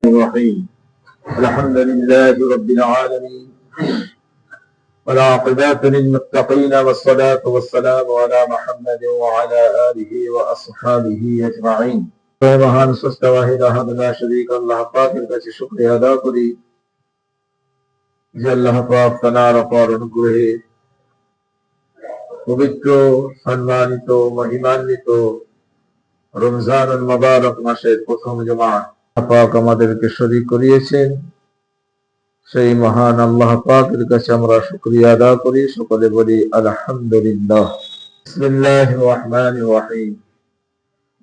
الرحيم. الحمد لله رب العالمين والعاقبة للمتقين والصلاة والسلام على محمد وعلى آله وأصحابه أجمعين. মহান স্রষ্টা ওয়াহিদ আহাদ লা শারীকা আল্লাহ পাকের কাছে শুকরিয়া আদায় করি যে আল্লাহ পাক তাআলার অপার অনুগ্রহে পবিত্র সম্মানিত মহিমান্বিত রমজানুল মুবারক মাসের প্রথম জুমা পাক আমাদেরকে শরীক করিয়েছেন। সেই মহান আল্লাহ পাকের কাছে আমরা শুকরিয়া আদায় করি, সকলে বলি আলহামদুলিল্লাহ। বিসমিল্লাহির রহমানির রহিম।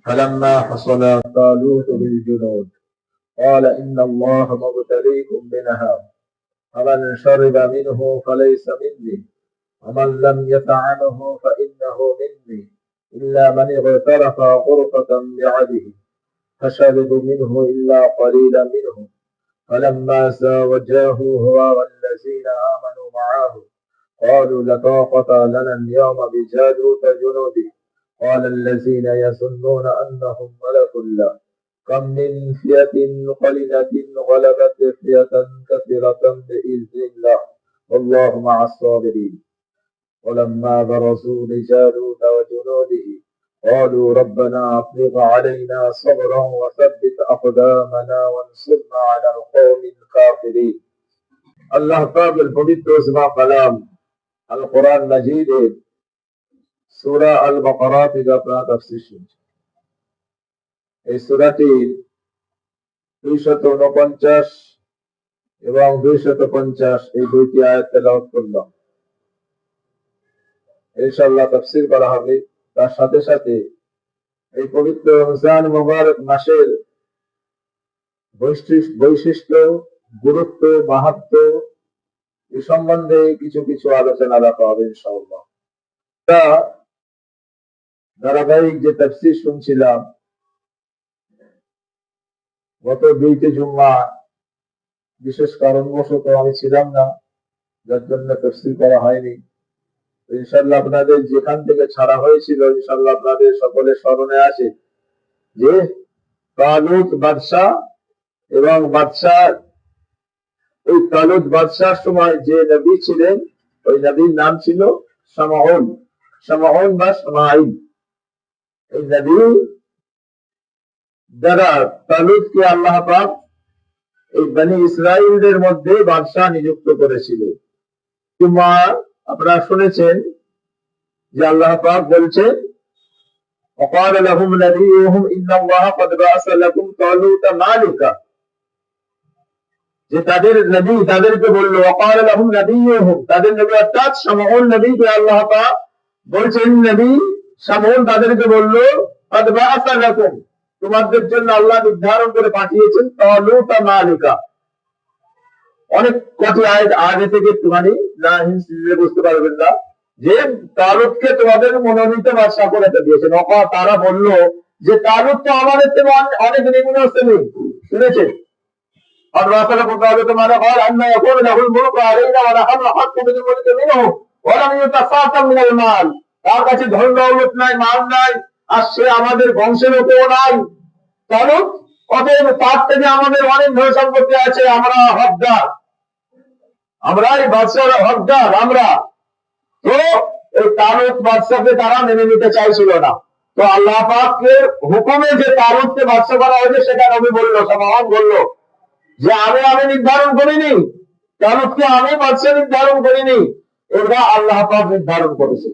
فلما حصل طالوت بالجنود قال إن الله مبتليكم بنهر فمن شرب منه فليس مني ومن لم يطعمه فإنه مني إلا من اغترف غرفة بعده فشربوا منه إلا قليلا منهم فلما زاوجاه هو والذين آمنوا معه قالوا لا طاقة لنا اليوم بجالوت جنوده قال الذين يظنون أنهم ملك الله كم من فئة قليلة غلبت فئة كثيرة بإذن الله والله مع الصابرين. ولما برزوا لجالوت وجنوده قالوا ربنا أفرغ علينا صبرا وثبت أقدامنا وانصرنا على القوم الكافرين. الله পাক এর পবিত্র ইসমা কালাম আল কোরআন মাজিদের সূরা আল বাকারা থেকে আপনারা তাফসীর শুনছেন। এই সূরাটির 249 এবং 250 এই দুইটি আয়াত তেলাওয়াত করলাম। ইনশাআল্লাহ তাফসীর করা হবে। তার সাথে সাথে এই পবিত্র রমজান মুবারক মাসের বৈশিষ্ট্য, গুরুত্ব, মাহাত্ম্য এই সম্বন্ধে কিছু কিছু আলোচনা রাখা হবে ইনশাআল্লাহ। ধারাবাহিক যে তাফসীর শুনছিলাম, গত দুইটি জুম্মা বিশেষ কারণবশত আমি ছিলাম না, যার জন্য তাফসীর করা হয়নি। ইনশাআল্লাহ আপনাদের যেখান থেকে ছাড়া হয়েছিল ইনশাআল্লাহ আপনাদের সকলের স্মরণে আছে যে তালুত বাদশাহ এবং বাদশাহ, ওই তালুত বাদশার সময় যে নবী ছিলেন ওই নবীর নাম ছিল শামাউন বা শামাইল। এই নবী দ্বারা তালুতকে আল্লাহ পাক এই বনি ইসরাইলদের মধ্যে বাদশাহ নিযুক্ত করেছিলেন। আপনারা শুনেছেন যে আল্লাহ পাক বলছেন وقال لهم نبيهم إن الله قد بعث لكم طالوت مالكا, যে তাদের নবী তাদেরকে বলল وقال لهم نبيهم, তাদের নবী অর্থাৎ শামউন নবীকে আল্লাহ পাক বলছেন, নবী শামউন তাদেরকে বলল قد بعث لكم, তোমাদের জন্য আল্লাহ নির্ধারণ করে পাঠিয়েছেন তালুত মালিকা। অনেক কটি আয়াত আগে থেকে একটুখানি না হিন্দি বুঝতে পারবেন না যে তালুতকে তোমাদের মনোনীত বাদশা করে দিয়েছেন। তারা বলল যে তালুত তো আমাদের থেকে অনেক নিম্ন শ্রেণী, শুনেছেন? তার কাছে ধন দৌলত নাই, মাল নাই, আর সে আমাদের বংশের কেউ নাই। তালুত অতএব তার থেকে আমাদের অনেক ধন সম্পত্তি আছে, আমরা হকদার, আমরা এই বাদশার হকদার আমরা। তো এই তালুত বাদশাকে তারা মেনে নিতে চাইছিল না। তো আল্লাহ পাকের হুকুমে যে তালুতকে বাদশা করা হয়েছে সেটা নবী বলল, শামউন বলল যে আমি নির্ধারণ করিনি, তালুতকে আমি বাদশা নির্ধারণ করিনি, এটা আল্লাহ পাক নির্ধারণ করেছে।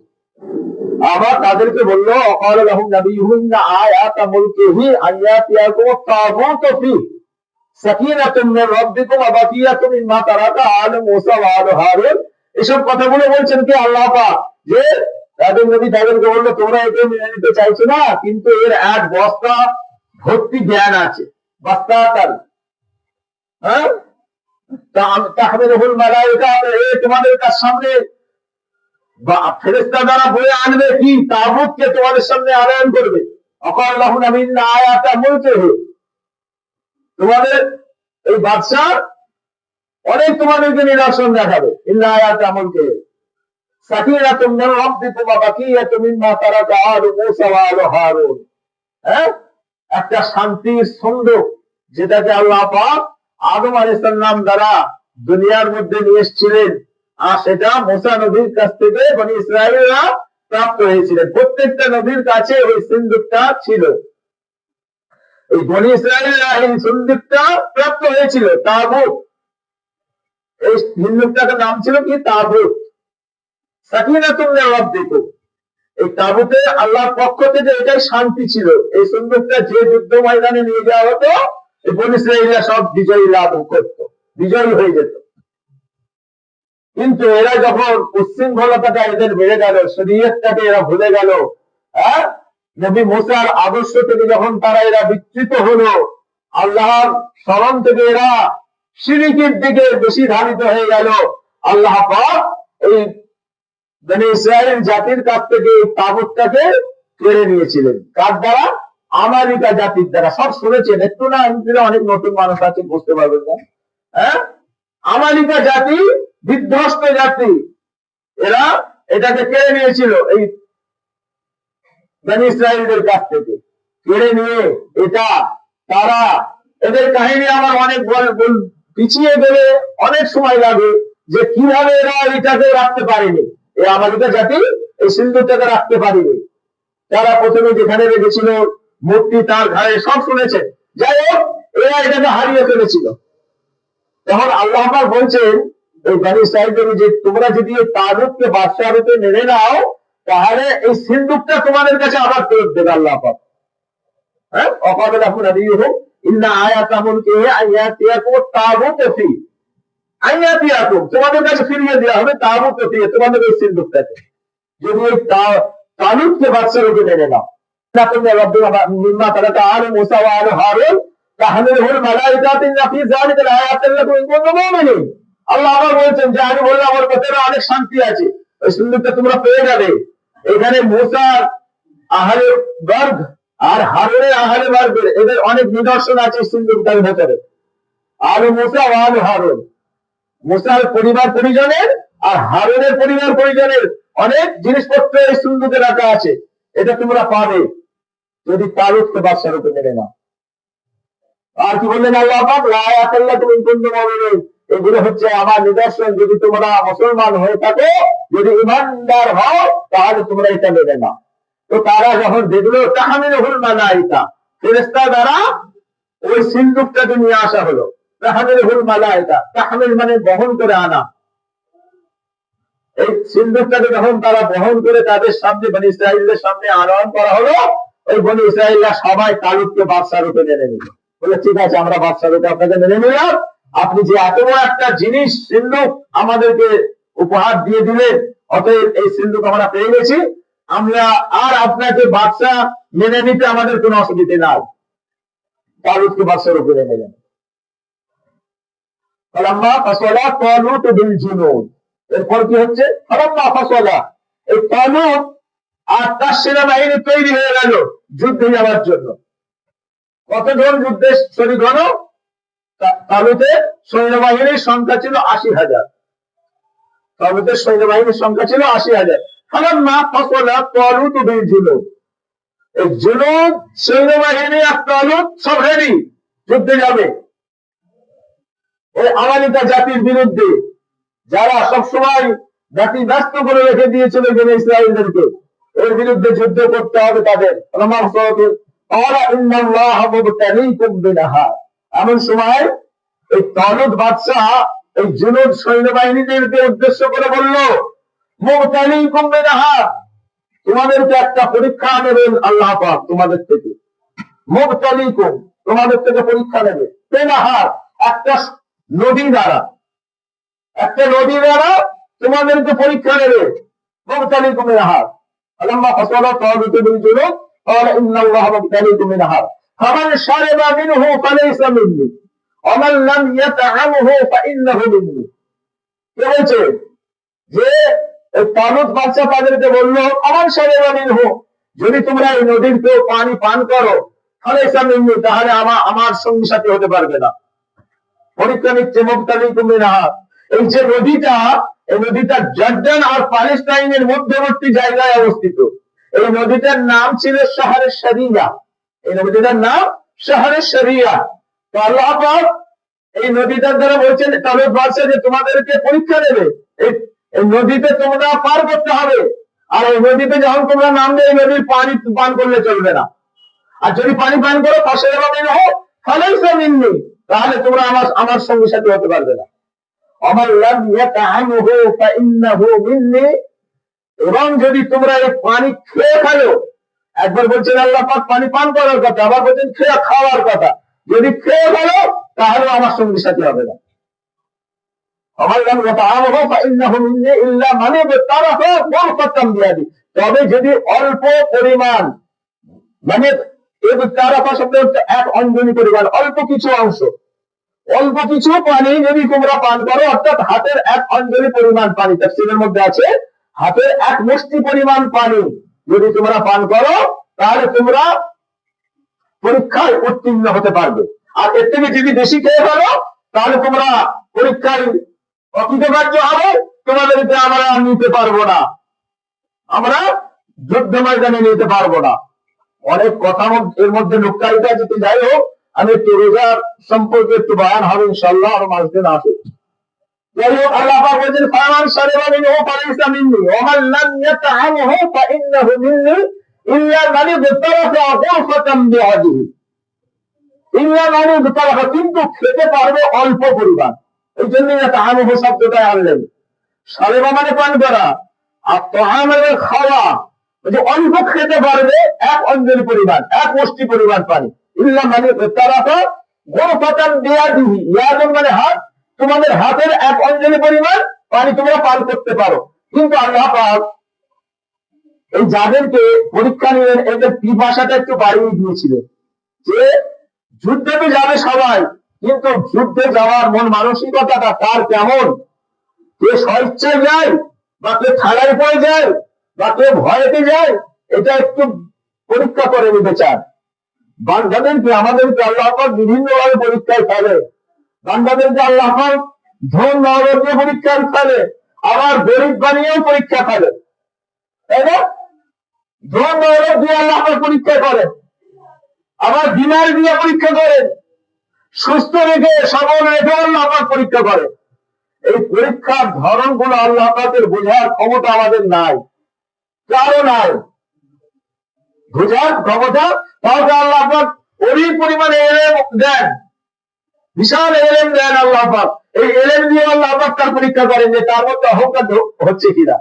আবার তাদেরকে বলল وقال لهم نبيهم إن آيات ملكه أن يأتيكم الطاغوت فيه سكينة من ربكم وبقية مما ترك آل موسى وآل هارون। এসব কথাগুলো বলছেন কি আল্লাহ পাক, যে তাদের নবী তাদেরকে বলল তোমরা একে মেনে নিতে চাইছো না, কিন্তু এর এক বস্তা ভর্তি জ্ঞান আছে, বস্তা তার তাহমিলুল মালায়েকা, তোমাদের কাছ সামনে ফেরেশতা দ্বারা বয়ে আনবে কি তাগুতকে তোমাদের সামনে আনয়ন করবে। وقال لهم إن آيات ملكه, তোমাদের এই বাদশা অনেক তোমাদেরকে নিদর্শন দেখাবে। إن آيات ملكه سكينة من ربكم وبقية مما ترك آل موسى وآل هارون, একটা শান্তির ছন্দ যেটাকে আল্লাহ পাক আদম আলাইহিস সালাম দ্বারা দুনিয়ার মধ্যে নিয়ে এসেছিলেন, আর সেটা মুসা নবীর কাছ থেকে বনি ইসরায়েলরা প্রাপ্ত হয়েছিলেন। প্রত্যেকটা নবীর কাছে ওই সিন্দুকটা ছিল। এই বনি ইসরায়েলরা এই সিন্দুকটা প্রাপ্ত হয়েছিল, তাবুত। এই সিন্দুকটার নাম ছিল কি? তাবুত। সাকিনাতুন মির রাব্বিকুম। এই তাবুতে আল্লাহর পক্ষ থেকে এটাই শান্তি ছিল। এই সিন্দুকটা যে যুদ্ধ ময়দানে নিয়ে যাওয়া হতো, এই বনি ইসরায়েলরা সব বিজয়ী লাভ করত, বিজয়ী হয়ে যেত। কিন্তু এরা যখন উচ্ছৃঙ্খলতাটা এদের বেড়ে গেল, শরীয়তটাকে এরা ভুলে গেল, হ্যাঁ, নবী মুসার আদর্শ থেকে যখন এরা বিচ্যুত হলো, আল্লাহর স্মরণ থেকে এরা শিরকের দিকে বেশি ধাবিত হয়ে গেল, আল্লাহ পাক এই বনি ইসরায়েল জাতির কাছ থেকে এই তাবুতটাকে কেড়ে নিয়েছিলেন। কার দ্বারা? আমালিকা জাতির দ্বারা। সব শুনেছেন, একটু না অনেক নতুন মানুষ আছে, বুঝতে পারবেন না। হ্যাঁ, আমালিকা জাতি, বিধ্বস্ত জাতি, এরা এটাকে কেড়ে নিয়েছিল এই বনি ইসরায়েলদের কাছ থেকে। কেড়ে নিয়ে এটা তারা, এদের কাহিনী আমার অনেক পিছিয়ে গেলে অনেক সময় লাগে, যে কিভাবে এরা এটাকে রাখতে পারেনি, এই আমালিকা জাতি এই সিন্ধুকটাকে রাখতে পারেনি। তারা প্রথমে যেখানে রেখেছিল মূর্তি, তার ঘাড়ে, সব শুনেছেন। যাই হোক, এরা এটাকে হারিয়ে ফেলেছিল। তখন আল্লাহ পাক বলছেন এই বনি ইসরায়েলদের, যে তোমরা যদি এই তাবুতকে বাদশাহ রূপে মেনে নাও, তাহলে এই সিন্ধুকটা তোমাদের কাছে আবার ফেরত দেবে আল্লাহ পাক। হ্যাঁ, অকাবে লাহু নাবিয়ুহুম ইন্না আয়াতা মুলকিহি আয়াতিয়াকুম তাবুত ফি আয়াতিয়াকুম, তোমাদের কাছে ফিরিয়ে দেওয়া হবে তাবুত ফি, তোমাদের এই সিন্ধুকটাকে যদি এই তালুতকে বাদশাহ রূপে মেনে নাও। মিম্মা তারাকা আলু মুসা ওয়া আলু হারুন তাহমিলুহুল মালাইকাতু ইন্না ফি যালিকা লাআয়াতান লাকুম ইন কুনতুম মুমিনিন। আল্লাহ আবার বলছেন যে আমি বললাম আমার ভেতরে অনেক শান্তি আছে, ওই সিন্ধুকটা তোমরা পেয়ে যাবে। এখানে মুসার আহলে বর্গ আর হারুনের আহলে বর্গের এদের অনেক নিদর্শন আছে সিন্ধুকটার ভেতরে। আলু মুসা ওয়া আলু হারুন, মুসার পরিবার পরিজনের আর হারুনের পরিবার পরিজনের অনেক জিনিসপত্র এই সিন্ধুকে রাখা আছে। এটা তোমরা পাবে যদি তালুতকে বাদশাহ রূপে মেনে নাও। আর কি বললেন আল্লাহ পাক? লাআয়াতান লাকুম ইন কুনতুম মুমিনিন, এগুলো হচ্ছে আমার নিদর্শন, যদি তোমরা মুসলমান হয়ে থাকো, যদি ঈমানদার হও, তাহলে তোমরা এটা মেনে নাও। তো তারা যখন দেখলো তাহমিলুহুল মালাইকা, ফেরেশতা দ্বারা ওই সিন্ধুকটাকে নিয়ে আসা হলো। তাহমিলুহুল মালাইকা, তাহমিল মানে বহন করে আনা। এই সিন্ধুকটাকে যখন তারা বহন করে তাদের সামনে, বনি ইসরায়েলদের সামনে আনয়ন করা হলো, ওই বনি ইসরায়েলরা সবাই তালুতকে বাদশাহ রূপে মেনে নিল। বলে ঠিক আছে, আমরা বাদশাহ রূপে আপনাকে মেনে নিলাম, আপনি যে এত বড় একটা জিনিস সিন্ধুক আমাদেরকে উপহার দিয়ে দিলেন, অতএব এই সিন্ধুক আমরা পেয়ে গেছি, আমরা আর আপনাকে বাদশাহ মেনে নিতে আমাদের কোনো অসুবিধা নাই। তালুতকে বাদশাহ রূপে মেনে নেন। ফালাম্মা ফাসালা তালুত বিল জুনুদ, এরপর কি হচ্ছে? ফালাম্মা ফাসালা, এই তালুত আর তার সেনাবাহিনী তৈরি হয়ে গেল যুদ্ধে যাওয়ার জন্য। কতজন যুদ্ধে শরীক হলো? তালুতের সৈন্যবাহিনীর সংখ্যা ছিল ৮০,০০০। তালুতের সৈন্যবাহিনীর সংখ্যা ছিল ৮০,০০০। ফালাম্মা ফাসালা তালুত বিল জুনুদ, এই জুনুদ সৈন্যবাহিনী আর তালুত সব রেডি, যুদ্ধে যাবে ওই আমালিকা জাতির বিরুদ্ধে, যারা সবসময় জাতি ব্যস্ত করে রেখে দিয়েছিল বনি ইসরায়েলদেরকে, এর বিরুদ্ধে যুদ্ধ করতে হবে তাদের। এমন সময় এই তালুত বাদশাহ এই জুনুদ সৈন্যবাহিনীদেরকে উদ্দেশ্য করে বলল, মুবতালিকুম বিনাহার, তোমাদেরকে একটা পরীক্ষা নেবেন আল্লাহ পাক তোমাদের থেকে। মুবতালিকুম, তোমাদের থেকে পরীক্ষা নেবে। বিনাহার, একটা নদী দ্বারা, একটা নদী দ্বারা তোমাদেরকে পরীক্ষা নেবে। মুবতালিকুম বিনাহার। ফালাম্মা ফাসালা তালুত বিল জুনুদ ক্বালা ইন্নাল্লাহা মুবতালিকুম বিনাহার ফামান শারিবা মিনহু ফালাইসা মিন্নী ওয়া মান লাম ইয়াতআমহু ফাইন্নাহু মিন্নী। কে বলছে? যে তালুত বাদশাহ তাদেরকে বলল, ফামান শারিবা মিনহু, যদি তোমরা এই নদীর কেউ পানি পান করো, ফালাইসা মিন্নী, তাহলে আমার সঙ্গী সাথী হতে পারবে না। পরীক্ষা নিচ্ছে মুবতালিকুম বিনাহার। এই যে নদীটা, এই নদীটা জর্ডান আর প্যালেস্টাইনের মধ্যবর্তী জায়গায় অবস্থিত। এই নদীটার নাম ছিল শাহরে শরিয়া। এই নদীটার নাম শাহরে শরিয়া। তো আল্লাহ পাক এই নদীটার দ্বারা বলছেন তালুত বাদশা যে তোমাদেরকে পরীক্ষা নেবে, এই নদীতে তোমরা পার করতে হবে। আর এই নদীতে যখন তোমরা নামবে এই নদীর পানি পান করলে চলবে না। আর যদি পানি পান করো পাশে হোক ফালাইসা মিন্নি, তাহলে তোমরা আমার সঙ্গে সাথে হতে পারবে না। আমার লাম ইয়াতাআমহু ফাইন্নাহু মিন্নি, এবং যদি তোমরা এই পানি খেয়ে ফেলো, একবার বলছেন আল্লাহ পাক পানি পান করার কথা, আবার বলছেন খেয়ে খাওয়ার কথা, যদি খেয়ে ফেলো তাহলে আমার সঙ্গে সাথে হবে না। আমার লাম ইয়াতাআমহু ফাইন্নাহু মিন্নি ইল্লা মান ইবতারাফা গুরফাতান বিয়াদি, তবে যদি অল্প পরিমাণ, মানে ইবতারাফা শব্দ হচ্ছে এক অঞ্জলি পরিমাণ, অল্প কিছু অংশ, অল্প কিছু পানি যদি তোমরা পান করো, অর্থাৎ হাতের এক অঞ্জলি পরিমাণ পানি, তাফসীরের মধ্যে আছে হাতের এক মুষ্টি পরিমাণ পানি যদি তোমরা পান করো তাহলে তোমরা পরীক্ষায় উত্তীর্ণ হতে পারবে। আর এর থেকে যদি বেশি খেয়ে ফেলো তাহলে তোমরা পরীক্ষায় অকৃতকার্য হবে, তোমাদেরকে আমরা নিতে পারবো না, আমরা যুদ্ধ ময়দানে নিতে পারবো না। অনেক কথা এর মধ্যে নুক্তারিতা আছে, যাই হোক আমি একটু রোজার সম্পর্কে একটু বয়ান হবে ইনশাআল্লাহ, আর মাস দিন আসে। যাই হোক আল্লাহ পাক বলেন ফামান শারিবা মিনহু ফালাইসা মিন্নি ওয়া মান লাম ইয়াতআমহু ফাইন্নাহু মিন্নি ইল্লা মান ইবতারাফা গুরফাতান বিআদিহি, ইল্লা মান ইবতারাফা, কিন্তু খেতে পারবে অল্প পরিমাণ। এই জন্য ইয়াতআমহু শব্দটা আনলেন। শারিবা মানে পান করা, আর তাআম মানে খাওয়া, যে অল্প খেতে পারবে এক অঞ্জলি পরিমাণ, এক মুষ্টি পরিমাণ পানি। ইল্লা মান ইবতারাফা গুরফাতান বিআদিহি, ইয়াদুন মানে হাত, তোমাদের হাতের এক অঞ্জলি পরিমাণ পানি তোমরা পান করতে পারো। কিন্তু আল্লাহ পাক এই যাদেরকে পরীক্ষা নিলেন এদের পিপাসাটা একটু বাড়িয়ে দিয়েছিলেন, যে যুদ্ধে তো যাবে সবাই, কিন্তু যুদ্ধে যাওয়ার মন মানসিকতাটা তার কেমন, কে স্বেচ্ছায় যায় বা কে ঠাড়ায় পড়ে যায় বা কে ভয়েতে যায়, এটা একটু পরীক্ষা করে নিতে চান। বান্দাদেরকে আমাদেরকে আল্লাহ পাক বিভিন্ন ভাবে পরীক্ষায় ফেলে, বান্দাদেরকে আল্লাহ পাক ধন দৌলত দিয়ে পরীক্ষায় ফেলে, আবার গরিব বানিয়েও পরীক্ষা ফেলে, তাই না? ধন দৌলত দিয়ে আল্লাহ পাক পরীক্ষা করে, আবার বিমার দিয়ে পরীক্ষা করে, সুস্থ রেখে সবল রেখে আল্লাহ পাক পরীক্ষা করে। এই পরীক্ষার ধরন গুলো আল্লাহ পাকের বোঝার ক্ষমতা আমাদের নাই, কারো নাই বোঝার ক্ষমতা। তাহলে আল্লাহ পাক ওই পরিমাণে এলেম দেন, বিশাল এলেম দেন আল্লাহ পাক। এই এলেম দিয়ে আল্লাহ পাক তার পরীক্ষা করেন যে তার মধ্যে অহংকার হচ্ছে কিনা,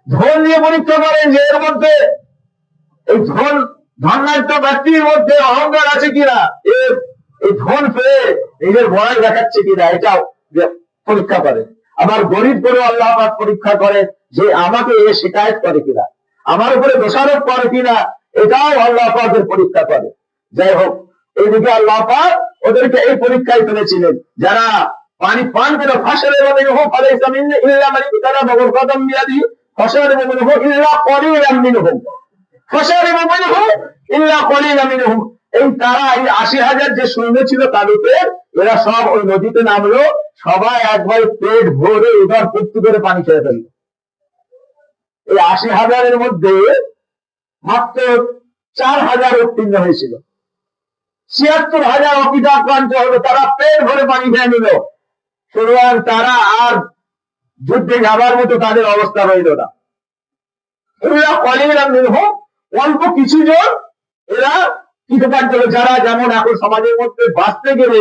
ধন দিয়ে পরীক্ষা করেন যে এর মধ্যে এই ধনাঢ্য ব্যক্তির মধ্যে অহংকার আছে কিনা, এই ধন পেয়ে নিজের বড়াই দেখাচ্ছে কিনা, এটাও পরীক্ষা করে। আবার গরিব করে আল্লাহ পাক পরীক্ষা করে যে আমাকে এ শিকায়ত করে কিনা, আমার উপরে দোষারোপ করে কিনা, এটাও আল্লাহ পাকের পরীক্ষা করে। যাই হোক, এইদিকে আল্লাহ পাক ওদেরকে এই পরীক্ষায় ফেলেছিলেন, যারা পানি পান করে ফাঁসের মিনহু ফালাইসা মিন্নি ইল্লা মান ইবতারাফা গুরফাতান বিয়াদিহি ফাশারিবু মিনহু ইল্লা কলিলাম মিনহুম, ফাশারিবু মিনহু ইল্লা কলিলাম মিনহুম। এই তারা এই ৮০,০০০ যে সৈন্য ছিল তালুতের, এরা সব ওই নদীতে নামলো, সবাই একবার পেট ভরে এবার ফুর্তি করে পানি খেয়ে ফেললো। এই ৮০,০০০-এর মধ্যে মাত্র ৪,০০০ উত্তীর্ণ হয়েছিল, ৭৬,০০০ অকিতাক্রান্ত হলো, তারা পেট ভরে পানি খেয়ে নিল। সুতরাং তারা আর যুদ্ধে যাবার মতো তাদের অবস্থা রইল না। এরা কলিলাম মিনহুম, অল্প কিছু জন এরা কৃতকার্য হলো, যারা যেমন এখন সমাজের মধ্যে বাঁচতে গেলে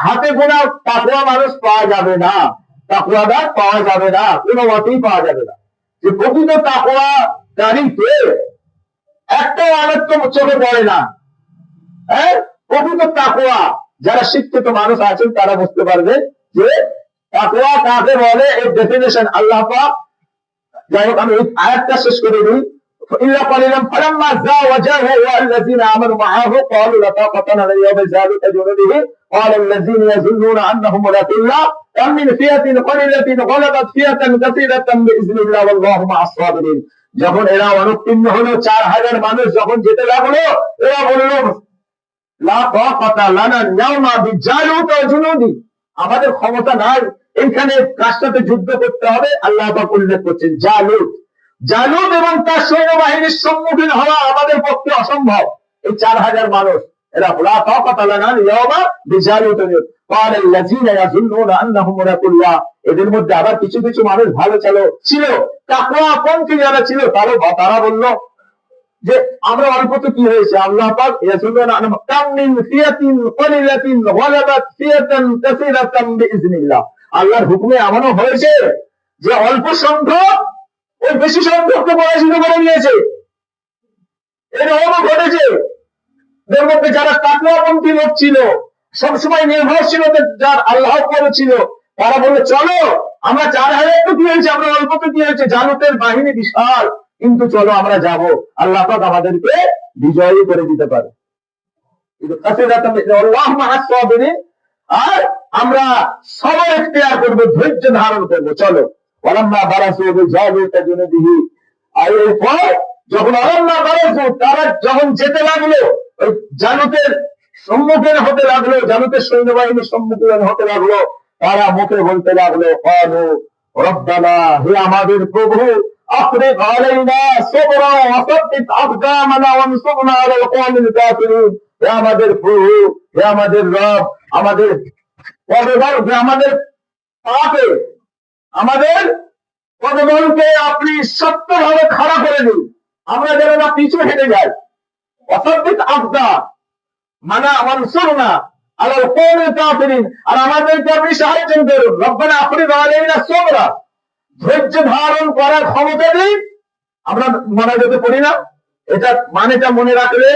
হাতে গোনা তাকওয়া মানুষ পাওয়া যাবে না, তাকওয়াদার পাওয়া যাবে না, কোনো মতেই পাওয়া যাবে না। যে প্রকৃত তাকওয়াদারিতে একটাও আনন্দ চোখে পড়ে না। হ্যাঁ, প্রকৃত তাকওয়া যারা শিক্ষিত মানুষ আছেন তারা বুঝতে পারবে যে তাকওয়া কাকে বলে, এর ডেফিনেশন আল্লাহ পাক। যাই হোক, আমি এই আয়াতটা শেষ করে দিই। إلا قليلا فلما زاوجه والذين آمنوا معه قالوا لا طاقة لنا اليوم بجالوت وجنوده قال الذين يظنون أنهم ملاقو الله كم من فئة قليلة غلبت فئة كثيرة بإذن الله والله مع الصابرين। যখন এরা অনুত্তীর্ণ হলো, ৪,০০০ মানুষ যখন যেতে লাগলো, এরা বলল লা তাকাতা লানা ইয়াউমা বিজালুত ওয়া জুনুদি, আমাদের ক্ষমতা নাই এইখানে কার সাথে যুদ্ধ করতে হবে। আল্লাহ পাক উল্লেখ করছেন জালুত এবং তার সৈন্যবাহিনীর সম্মুখীন হওয়া আমাদের পক্ষে অসম্ভব। এই ৪,০০০ মানুষ এরা লা তাকাতা লানা ইয়াওমা বিজালিত قال الذين يظنون انهم ملاقو الله এদের মধ্যে আবার কিছু কিছু মানুষ ভালো ছিল তাকওয়া পন্থী যারা ছিল তারা বলল যে আমরা অল্প তো কি হয়েছে, আল্লাহ পাক ইয়াজুলুনা আন কামিন ফিয়াতিন কলিলাতিন গালাবাত ফিয়াতান কাসীরাতান বিইজনিল্লাহ। আল্লাহর হুকুমে এমনও হয়েছে যে অল্প সংখ্যক ওই বেশি সংখ্যককে পরাজিত করে নিয়েছে। এরকমও ঘটেছে। এর মধ্যে যারা তাকওয়াপন্থী লোক ছিল, সবসময় নির্ভরশীল যার আল্লাহ উপরে ছিল, তারা বললো চলো আমরা 4000 তো কি হয়েছে, আমরা অল্প তো কি হয়েছে, জালুতের বাহিনী বিশাল, কিন্তু চলো আমরা যাব, আল্লাহ পাক আমাদেরকে বিজয়ী করে দিতে পারে। আর আমরা সবর ইখতিয়ার করবো, ধৈর্য ধারণ করবো, চলো। ওয়ালাম্মা বারাসু বিজালুতা জুনুদিহি, আর এরপর যখন ওয়ালাম্মা বারাসু তারা যখন যেতে লাগলো, ওই জালুতের সম্মুখীন হতে লাগলো, জালুতের সৈন্যবাহিনীর সম্মুখীন হতে লাগলো, তারা মুখে বলতে লাগলো ক্বালু রব্বানা, হে আমাদের প্রভু, আফরিগ আলাইনা সাবরা ওয়া সাব্বিত আকদামানা ওয়ানসুরনা আলাল কওমিল কাফিরিন। হে আমাদের প্রভু, হে আমাদের রব, আমাদের পদবলকে, আমাদের পাপে আমাদের পদবলকে আপনি শক্তভাবে খাড়া করে দিন, আমরা যেন না পিছু হেঁটে যাই। ওয়া সাব্বিত আকদা মানা ওয়ানসুরনা আলাল কওমিল কাফিরিন, আর আমাদেরকে আপনি সাহায্য করুন। রব্বানা আফরিগ আলাইনা সাবরা, ধৈর্য ধারণ করার ক্ষমতা দিন। আমরা মোনাজাতে পড়ি না, এটা মানেটা মনে রাখলে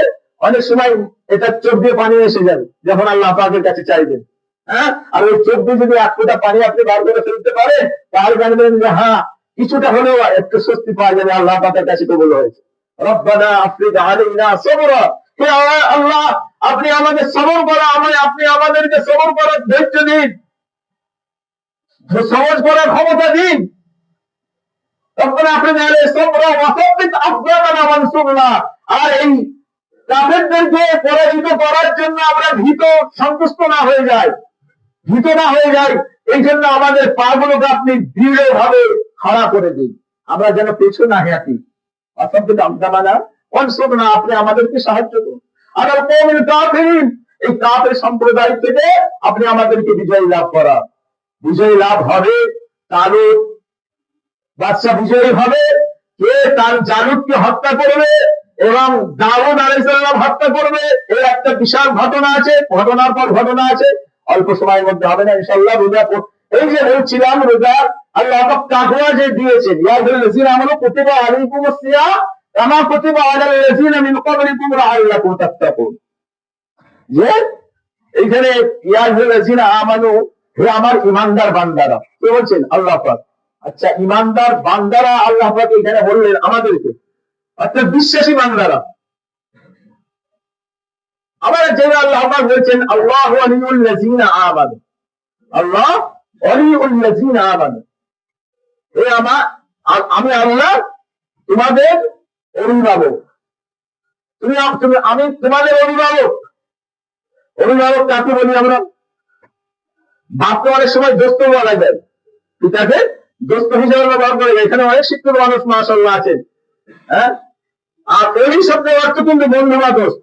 অনেক সময় এটা চোখ দিয়ে পানি এসে যাবে যখন আল্লাহ পাকের কাছে চাইবেন। হ্যাঁ, আর ওই চোখ দিয়ে যদি এক ফোঁটা পানি আপনি বার করে ফেলতে পারেন, তাহলে জানবেন যে হ্যাঁ কিছুটা হলেও একটু স্বস্তি পাওয়া যাবে, আল্লাহ পাকের কাছে কবুল হয়েছে। রব্বানা আফরিগ আলাইনা সাবরা, হে আল্লাহ আপনি আমাদের সবর করা, আপনি আমাদেরকে সবর করার ধৈর্য দিন, সবর করার ক্ষমতা দিন। রব্বানা আফরিগ আলাইনা সাবরা ওয়া সাব্বিত আকদামানা ওয়ানসুরনা, আর এই কাফেরদেরকে পরাজিত করার জন্য আমরা ভীত সন্তুষ্ট না হয়ে যাই, এই জন্য আমাদের পা গুলোকে আপনি দৃঢ়ভাবে খাড়া করে দিন, আমরা যেন পেছু না হাঁটি। অসাব্বিত আকদামানা ওয়ানসুরনা, আপনি আমাদেরকে সাহায্য করুন। আর কওমিল কাফিরিন, এই কাফের সম্প্রদায় থেকে আপনি আমাদেরকে বিজয় লাভ হবে। তালুত বাদশা বিজয়ী হবে, কে তার জালুতকে হত্যা করবে এবং দাউদ আলাইহিস সালাম হত্যা করবে, এর একটা বিশাল ঘটনা আছে, ঘটনার পর ঘটনা আছে, অল্প সময়ের মধ্যে হবে না ইনশাআল্লাহ। রোজা, এই যে বলছিলাম রোজা আল্লাহ পাক তাকওয়া যে দিয়েছেন, ইয়া আইয়ুহাল্লাযীনা আমানু কুতিবা আলাইকুমুস সিয়াম কামা কুতিবা আলাল লাযীনা মিন ক্বাবলিকুম লাআল্লাকুম তাত্তাকুন। যে এইখানে ইয়া আইয়ুহাল্লাযীনা আমানু, হে আমার ঈমানদার বান্দারা, কে বলছেন? আল্লাহ পাক। আচ্ছা, ঈমানদার বান্দারা আল্লাহ পাক এখানে বললেন আমাদেরকে, অর্থাৎ বিশ্বাসী বান্দারা। আবার যে আল্লাহ পাক বলছেন আল্লাহু ওয়ালিউল লাযীনা আমানু, আল্লাহ ওয়ালিউল লাযীনা আমানু, হে আমি আল্লাহ তোমাদের অভিভাবক, আমি তোমাদের অভিভাবক। কাকে বলি আমরা? বাপকে অনেক সময় দোস্ত বলা যায়, পিতাকে দোস্ত হিসেবে ব্যবহার করে। এখানে অনেক শিক্ষিত মানুষ মাশাআল্লাহ আছেন, হ্যাঁ, আর এই শব্দের অর্থ কিন্তু বন্ধু বা দোস্ত।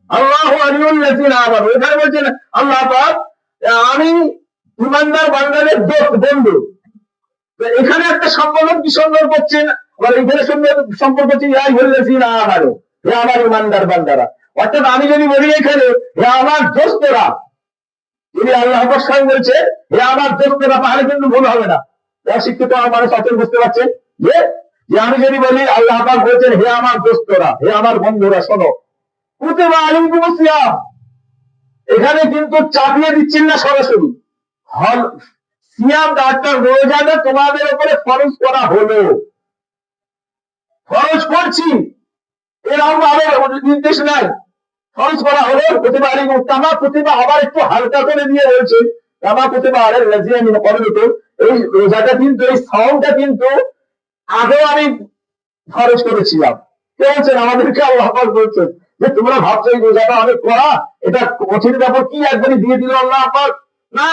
আল্লাহু ওয়ালিউল লাযীনা আমানু, এখানে বলছেন আল্লাহ পাক আমি ঈমানদার বান্দাদের দোস্ত, বন্ধু। তো এখানে একটা সম্পর্ক কি সুন্দর করছেন, আবার এখানে সুন্দর সম্পর্ক হচ্ছে ইয়া আইয়ুহাল্লাযীনা আমানু, হে আমার ঈমানদার বান্দারা। অর্থাৎ আমি যদি বলি এখানে হে আমার দোস্তরা, যদি আল্লাহ পাক স্বয়ং বলছে হে আমার দোস্তরা, তাহলে কিন্তু ভুল হবে না। শিক্ষিত মানুষ অচল বুঝতে পারছেন যে আমি যদি বলি আল্লাহ পাক বলছেন হে আমার দোস্তরা, হে আমার বন্ধুরা, শোনো, কুতিবা আলাইকুমুস সিয়াম, এখানে কিন্তু চাপিয়ে দিচ্ছেন না, সরাসরি সিয়াম অর্থাৎ রোজাটা তোমাদের উপরে ফরজ করা হলো, ফরজ করছি এরকম ভাবে নির্দেশ নাই, ফরজ করা হলো। কুতিবা আলাইকুম কামা কুতিবা, আবার একটু হালকা করে দিয়ে বলছে কামা কুতিবা আলাল লাযীনা মিন ক্বাবলিকুম, এই রোজাটা কিন্তু, এই সাওমটা কিন্তু আগেও আমি ফরজ করেছিলাম। কে বলছেন? আমাদেরকে আল্লাহ পাক বলছেন যে তোমরা ভাবছো এই রোজাটা অনেক করা, এটা কঠিন ব্যাপার, কি একবারই দিয়ে দিল আল্লাহ পাক? না,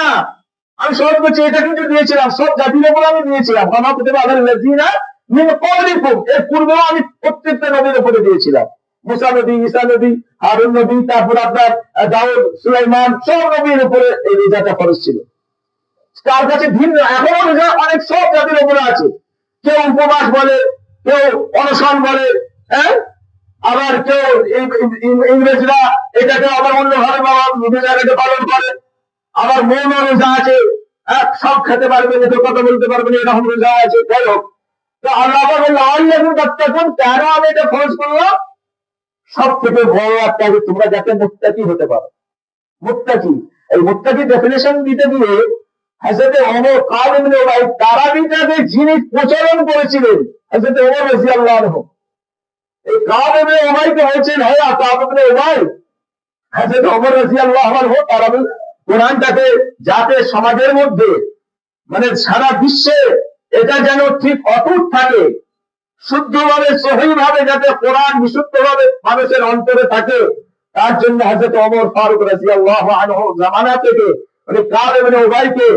আমি সহজ করছি, এটা কিন্তু দিয়েছিলাম, সব জাতির উপর আমি দিয়েছিলাম। কামা কুতিবা আলাল লাযীনা মিন ক্বাবলিকুম, এর পূর্বেও আমি প্রত্যেকটা নবীর উপরে দিয়েছিলাম। মুসা নবী, ঈসা নবী, হারুন নবী, তারপর আপনার দাউদ, সুলাইমান, সব নবীর উপরে এই রোজাটা ফরজ ছিল। তার কাছে ভিন্ন এখনো রোজা অনেক সব জাতির উপরে আছে। কেউ উপবাস বলে, কেউ অনশন বলে, হ্যাঁ, আবার কেউ ইংরেজরা এটাকে আবার অন্যভাবে রোজাটাকে পালন করে। আবার মৌন রোজা আছে, সব খেতে পারবেন, এত কথা বলতে পারবেন, এরকম রোজা আছে। যাই হোক, তো আল্লাহ কেন আমি এটা ফরজ করলাম? সব থেকে বড় একটা যে তোমরা যাতে মুত্তাকি হতে পারো। মুত্তাকি, এই মুত্তাকি ডেফিনেশন দিতে গিয়ে হযরত ওমর কাব ইবনে উবাই তারাবিটাকে যিনি প্রচলন করেছিলেন, হযরত ওমর রাদিয়াল্লাহু আনহু, এই কাব ইবনে উবাইকে বলছেন, হে কাব ইবনে উবাই, হযরত ওমর রাদিয়াল্লাহু আনহু তারাবি কোরআনটাকে যাতে সমাজের মধ্যে মানে সারা বিশ্বে এটা যেন ঠিক অটুট থাকে, শুদ্ধভাবে সহিভাবে যাতে কোরআন বিশুদ্ধভাবে মানুষের অন্তরে থাকে, তার জন্য হযরত ওমর ফারুক রাদিয়াল্লাহু আনহু জামানা থেকে উনি কাব ইবনে উবাইকে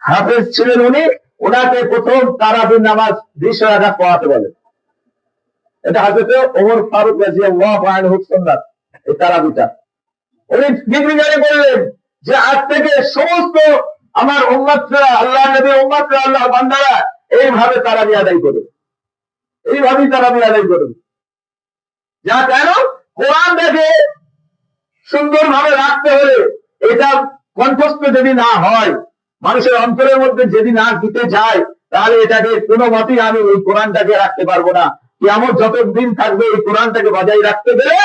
হাফেজ ছিলেন, উনি ওনাকে প্রথম তারাবির নামাজ 20 রাকাত পড়াতে বলেন। এটা হযরত ওমর ফারুক রাদিয়াল্লাহু আনহুর সুন্নাত, এই তারাবিটা। উনি ডিগ্রি জারি করলেন যে আজ থেকে সমস্ত আমার উম্মতরা, আল্লাহ নবীর উম্মতরা, আল্লাহ বান্দারা এইভাবে তারাবি আদায় করবে, এইভাবেই তারাবি আদায় করবে। যা কেন কোরআনটাকে সুন্দরভাবে রাখতে হলে এটা কণ্ঠস্থ যদি না হয়, মানুষের অন্তরের মধ্যে যদি না দিতে যায়, তাহলে এটাকে কোনো মতেই আমি এই কোরআনটাকে রাখতে পারবো না। কিয়ামত যতদিন থাকবে এই কোরআনটাকে বজায় রাখতে গেলে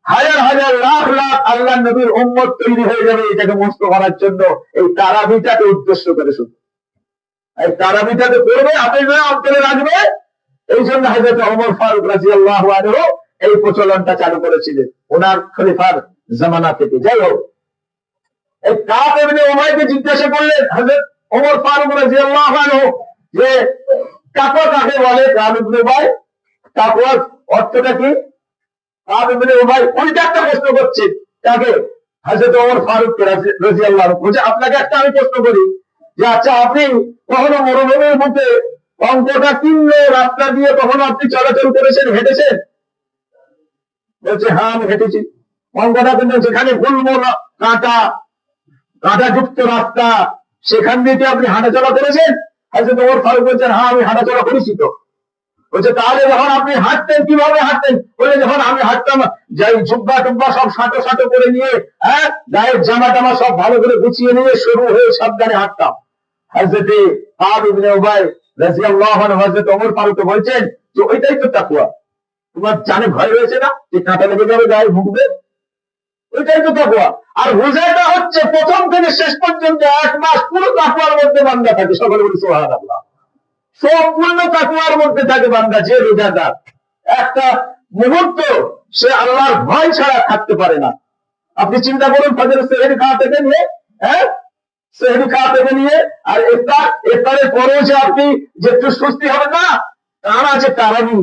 হাজার হাজার লাখ লাখ আল্লাহ নবীর উম্মত তৈরি হয়ে যাবে এটাকে নষ্ট করার জন্য। এই তারাবিটাকে উদ্দেশ্য করে শুধু এই তারাবিটাকে করবে, আপনারা অন্তরে রাখবে। এই জন্য হযরত ওমর ফারুক রাদিয়াল্লাহু আনহু এই প্রচলনটা চালু করেছিলেন ওনার খলিফার জামানা থেকে। যাই হোক, এই কাব ইবনে উমাইকে জিজ্ঞাসা করলেন হযরত ওমর ফারুক রাদিয়াল্লাহু আনহু যে তাকওয়া কাকে বলে? কাব ইবনে উমাই তাকওয়ার অর্থটা কি? কাব ইবনে উমাই উল্টা একটা প্রশ্ন করছেন তাকে হযরত ওমর ফারুক রাদিয়াল্লাহু আনহু। বলছে আপনাকে একটা আমি প্রশ্ন করি যে আচ্ছা, আপনি কখনো মরুভূমির বুকে অঙ্কটা কিনল রাস্তা দিয়ে কখনো আপনি চলাচল করেছেন, হেঁটেছেন? বলছে হ্যাঁ আমি হেঁটেছি। অঙ্কটা কিন্তু যেখানে গুল্ম কাঁটা কাঁটাযুক্ত রাস্তা, সেখান দিয়ে আপনি হাঁটাচলা করেছেন? হযরত ওমর ফারুক বলছেন হ্যাঁ আমি হাঁটাচলা করেছি। তো বলছে তাহলে যখন আপনি হাঁটতেন কিভাবে হাঁটতেন? বলে যখন আমি হাঁটতাম যাই জুব্বা টুব্বা সব সাঁটো সাঁটো করে নিয়ে, হ্যাঁ, গায়ের জামা টামা সব ভালো করে গুছিয়ে নিয়ে সরু হয়ে সাবধানে হাঁটতাম। হযরত কাব ইবনে উবাই রাদিয়াল্লাহু আনহু হযরত ওমর ফারুককে বলছেন যে ওইটাই তো তাকওয়া। তোমার জানে ভয় রয়েছে না যে কাঁটা লেগে যাবে, গায়ে ঢুকবে? ওইটাই তো তাকওয়া। আর রোজাটা হচ্ছে প্রথম থেকে শেষ পর্যন্ত 1 মাস পুরো তাকওয়ার মধ্যে বান্দা থাকে। সকলে বলি সুবহানাল্লাহ। সম্পূর্ণ তাকওয়ার মধ্যে থাকে বান্দা। যে রোজাদার একটা মুহূর্ত সে আল্লাহর ভয় ছাড়া থাকতে পারে না। আপনি চিন্তা করুন, ফজরের সেহরি খাওয়া থেকে নিয়ে, হ্যাঁ, সেহরি খাওয়া থেকে নিয়ে আর ইফতারের পরেও যে আপনি যে একটু স্বস্তি হবে না, তার আছে তারাবি।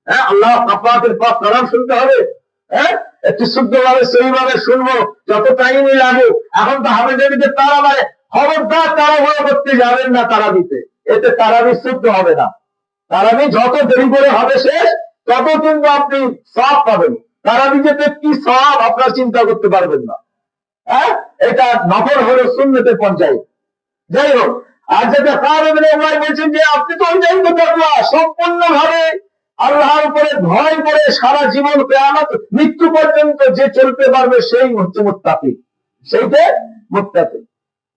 হ্যাঁ, আল্লাহ পাকের পাক কালাম শুনতে হবে, হ্যাঁ, একটু শুদ্ধভাবে সহিভাবে শুনবো, যত টাইমই লাগুক। এখন তো হামেদিতে তারা মানে খবরদার তাড়াহুড়ো করতে যাবেন না তারাবিতে, এতে তারাবি শুদ্ধ হবে না। তারাবি যত দেরি করে হবে শেষ, তত কিন্তু আপনি সওয়াব পাবেন। তারাবি যেতে কি সওয়াব আপনার চিন্তা করতে পারবেন না। হ্যাঁ, এটা নফল হলো সুন্নতের পর্যায়ে। যাই হোক, আর যেটা কাব ইবনে উমাই বলছেন যে আপনি তো ওইটাই তো তাকওয়া, সম্পূর্ণভাবে আল্লাহর উপরে ভয় করে সারা জীবন কিয়ামত মৃত্যু পর্যন্ত যে চলতে পারবে সেই হচ্ছে মুত্তাকি, সেইটা মুত্তাকি।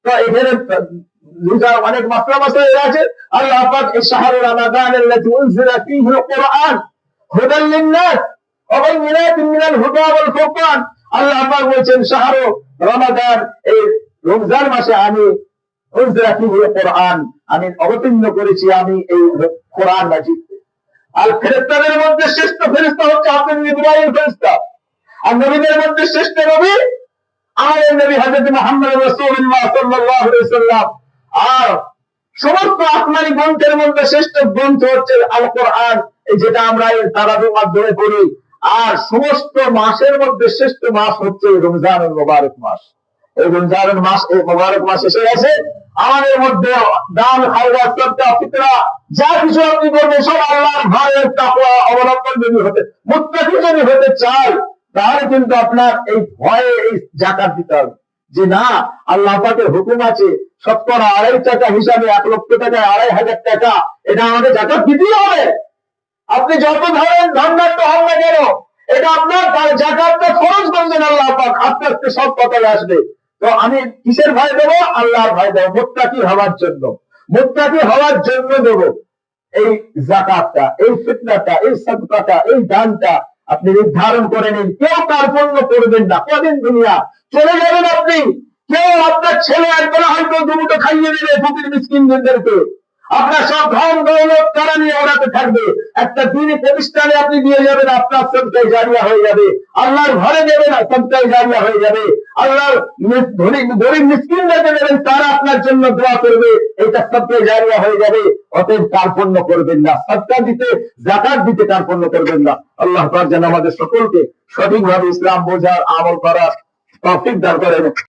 তো এখানে অনেক মাসলা মাসাইল আছে। আল্লাহ পাক এই শাহরু রমাদান আল্লাযী উনজিলা ফীহিল কুরআন হুদাল লিন-নাস ওয়া বাইয়িনাতিন মিনাল হুদা ওয়াল ফুরকান। আল্লাহ পাক বলেছেন শাহরু রমাদান, এই রমজান মাসে আমি উনজিলা ফীহিল কুরআন, আমি অবতীর্ণ করেছি আমি এই কোরআন মাজিদ। আর ফেরেশতাদের মধ্যে শ্রেষ্ঠ ফেরেশতা হচ্ছে হযরত ইব্রাহিম ফেরেশতা। আর নবীদের মধ্যে শ্রেষ্ঠ নবী আমাদের নবী হযরত মুহাম্মদ রাসূলুল্লাহ সাল্লাল্লাহু আলাইহি ওয়াসাল্লাম। আর সমস্ত আসমানী গ্রন্থের মধ্যে শ্রেষ্ঠ গ্রন্থ হচ্ছে আল কোরআন, এই যেটা আমরা এই তারাবির মাধ্যমে পড়ি। আর সমস্ত মাসের মধ্যে শ্রেষ্ঠ মাস হচ্ছে রমজানুল মুবারক মাস। এই রমজান মাস, এই মোবারক মাস এসে গেছে, আমাদের মধ্যে দান খায়রাত সদকা ফিতরা যা কিছু আপনি করবেন সব আল্লাহর ভয়ের তাকওয়া অবলম্বন যদি হতে, মুত্তাকি যদি হতে চায়, তাহলে কিন্তু আপনার এই ভয়ে এই যাকাত দিতে হবে। যে না, আল্লাহ পাকের হুকুম আছে শতকরা 2.5 টাকা হিসাবে 1 লক্ষ টাকায় 2.5 টাকা, এটা আমাদের যাকাত দিতেই হবে। আপনি যত ধরেন ধন্যাত্ম হন না কেন, এটা আপনার যাকাতটা খরচ করবেন আল্লাহ পাক, আস্তে আস্তে সব কথায় আসবে। তো আমি কিসের ভয় দেবো? আল্লাহর ভয় দেবো, মুত্তাকি হওয়ার জন্য। মুত্তাকি হওয়ার জন্য দেবো এই যাকাতটা, এই ফিতরাটা, এই সাদকাটা, এই দানটা আপনি নির্ধারণ করে নিন। কেউ কার্পণ্য করবেন না। কদিন দুনিয়া চলে যাবেন আপনি, কেউ আপনার ছেলে একবার হয়তো দুটো খাইয়ে দেবে ফকির মিসকিনদেরকে, আপনার সব ধন দৌলত তারা নিয়ে ওড়াতে থাকবে। একটা দিনই প্রতিষ্ঠানে আপনি দিয়ে যাবেন, আপনার সদকায়ে জারিয়া হয়ে যাবে। আল্লাহর ঘরে দেবেন, সদকায়ে জারিয়া হয়ে যাবে। আল্লাহর গরিব মিসকিনদেরকে দেবেন, তারা আপনার জন্য দোয়া করবে, এটা সদকায়ে জারিয়া হয়ে যাবে। অতএব কার্পণ্য করবেন না, সদকা দিতে, যাকাত দিতে কার্পণ্য করবেন না। আল্লাহ পাক যেন আমাদের সকলকে সঠিকভাবে ইসলাম বোঝার, আমল করার তৌফিক দান করেন।